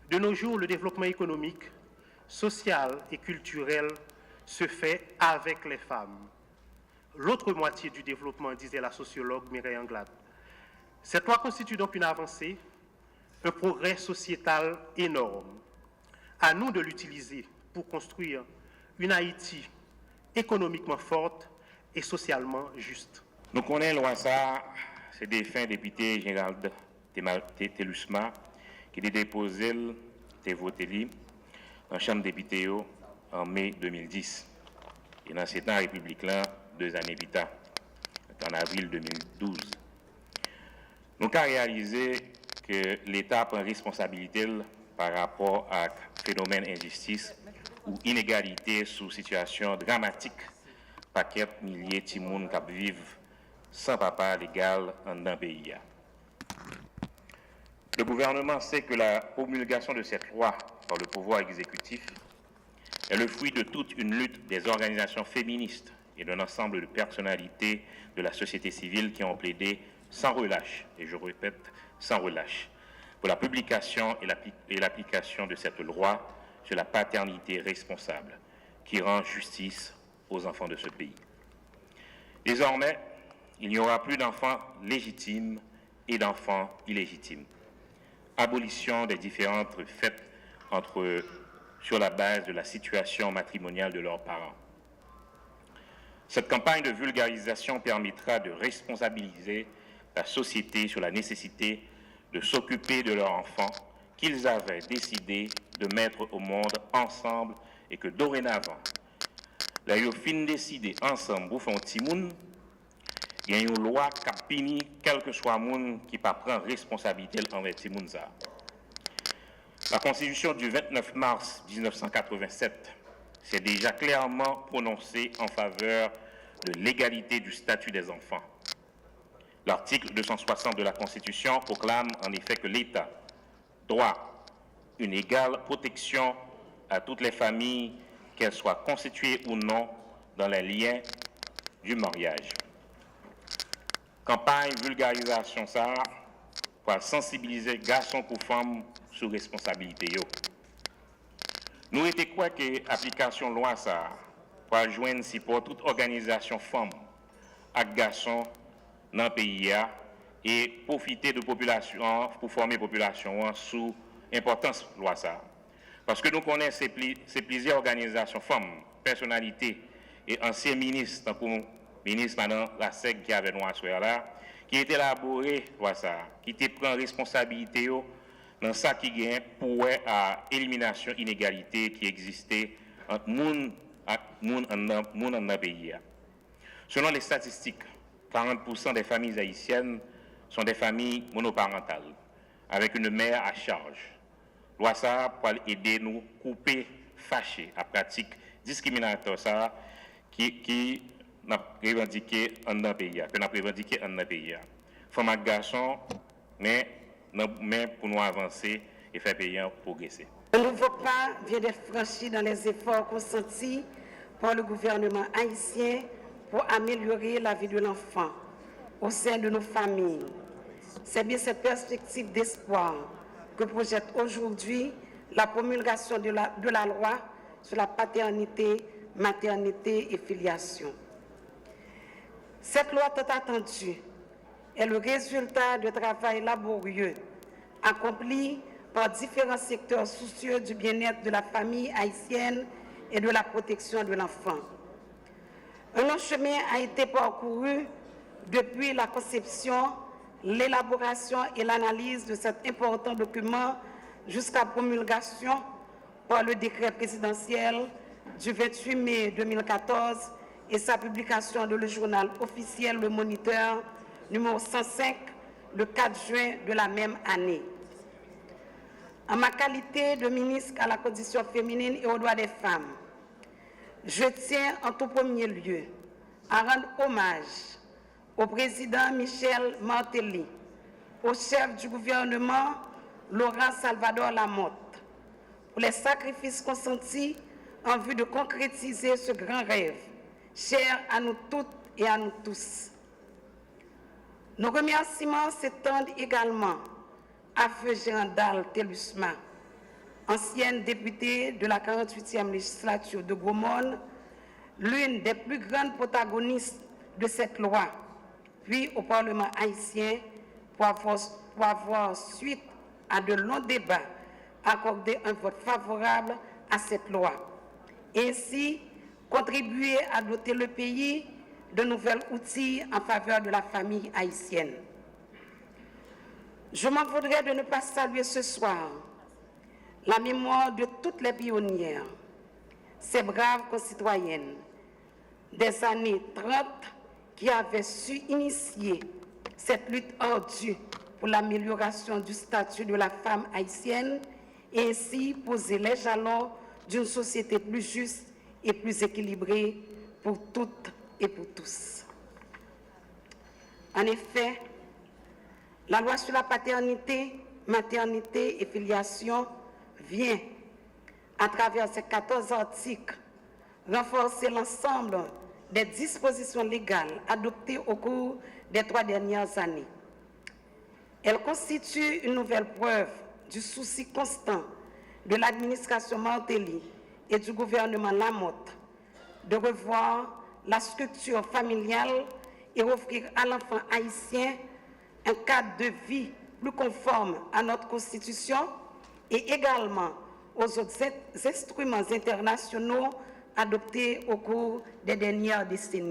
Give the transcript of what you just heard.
De nos jours, le développement économique, social et culturel se fait avec les femmes. L'autre moitié du développement, disait la sociologue Mireille Anglade. Cette loi constitue donc une avancée, un progrès sociétal énorme. À nous de l'utiliser pour construire une Haïti économiquement forte et socialement juste. Nous connaissons loi ça, c'est des fins député Gérald Telusma qui a déposé, qui a voté dans la Chambre des députés en mai 2010. Et dans ce temps, la République là, 2 années plus tard, en avril 2012. Nous avons réalisé que l'État prend responsabilité par rapport à phénomène d'injustice ou inégalité sous situation dramatique, paquet milliers de gens qui vivent sans papa légal dans le pays. Le gouvernement sait que la promulgation de cette loi par le pouvoir exécutif est le fruit de toute une lutte des organisations féministes et d'un ensemble de personnalités de la société civile qui ont plaidé sans relâche, et je répète, sans relâche, pour la publication et l'application de cette loi sur la paternité responsable qui rend justice aux enfants de ce pays. Désormais, il n'y aura plus d'enfants légitimes et d'enfants illégitimes. Abolition des différentes faites entre eux sur la base de la situation matrimoniale de leurs parents. Cette campagne de vulgarisation permettra de responsabiliser la société sur la nécessité de s'occuper de leurs enfants qu'ils avaient décidé de mettre au monde ensemble et que dorénavant, là, ils ont fini décider ensemble pour faire un petit monde. Il y a une loi qui a puni quel que soit le monde qui ne prend pas responsabilité envers ces gens. La Constitution du 29 mars 1987 s'est déjà clairement prononcée en faveur de l'égalité du statut des enfants. L'article 260 de la Constitution proclame en effet que l'État doit une égale protection à toutes les familles, qu'elles soient constituées ou non dans les liens du mariage. Campagne vulgarisation ça pour sensibiliser garçons pour femmes sur responsabilité. Nous étions quoi que l'application loi ça pour joindre support toute organisation femmes et garçons dans le pays et profiter de population pour former la population sous importance loi ça. Parce que nous connaissons ces plusieurs organisations femmes, personnalités et anciens ministres comme ministre Madame Lasseg qui avait nous là, qui était élaboré ça, qui était pris en responsabilité dans ça qui gagne pour à élimination inégalité qui existait entre monde dans le pays. Selon les statistiques, 40% des familles haïtiennes sont des familles monoparentales avec une mère à charge. Loi ça pour aider nous couper fâcher à pratique discriminatoire ça qui n'a revendiqué en dans pays que n'a revendiqué en dans pays. Femmes et garçons mais pour nous avancer et faire pays progresser. Un nouveau pas vient d'être franchi dans les efforts consentis par le gouvernement haïtien pour améliorer la vie de l'enfant au sein de nos familles. C'est bien cette perspective d'espoir que projette aujourd'hui la promulgation de la loi sur la paternité, maternité et filiation. Cette loi tant attendue est le résultat de travail laborieux accompli par différents secteurs soucieux du bien-être de la famille haïtienne et de la protection de l'enfant. Un long chemin a été parcouru depuis la conception, l'élaboration et l'analyse de cet important document jusqu'à promulgation par le décret présidentiel du 28 mai 2014 et sa publication dans le journal officiel Le Moniteur numéro 105 le 4 juin de la même année. En ma qualité de ministre à la condition féminine et aux droits des femmes, je tiens en tout premier lieu à rendre hommage au président Michel Martelly, au chef du gouvernement Laurent Salvador Lamotte, pour les sacrifices consentis en vue de concrétiser ce grand rêve, cher à nous toutes et à nous tous. Nos remerciements s'étendent également à Feu Gérald Telusma, ancienne députée de la 48e législature de Gaumont, l'une des plus grandes protagonistes de cette loi, puis au Parlement haïtien pour avoir, suite à de longs débats, accordé un vote favorable à cette loi. Ainsi, contribuer à doter le pays de nouveaux outils en faveur de la famille haïtienne. Je m'en voudrais de ne pas saluer ce soir la mémoire de toutes les pionnières, ces braves concitoyennes des années 30 qui avaient su initier cette lutte ardue pour l'amélioration du statut de la femme haïtienne et ainsi poser les jalons d'une société plus juste et plus équilibrée pour toutes et pour tous. En effet, la loi sur la paternité, maternité et filiation vient, à travers ces 14 articles, renforcer l'ensemble des dispositions légales adoptées au cours des 3 dernières années. Elle constitue une nouvelle preuve du souci constant de l'administration Martelly et du gouvernement Lamotte de revoir la structure familiale et offrir à l'enfant haïtien un cadre de vie plus conforme à notre Constitution et également aux autres instruments internationaux adoptés au cours des dernières décennies.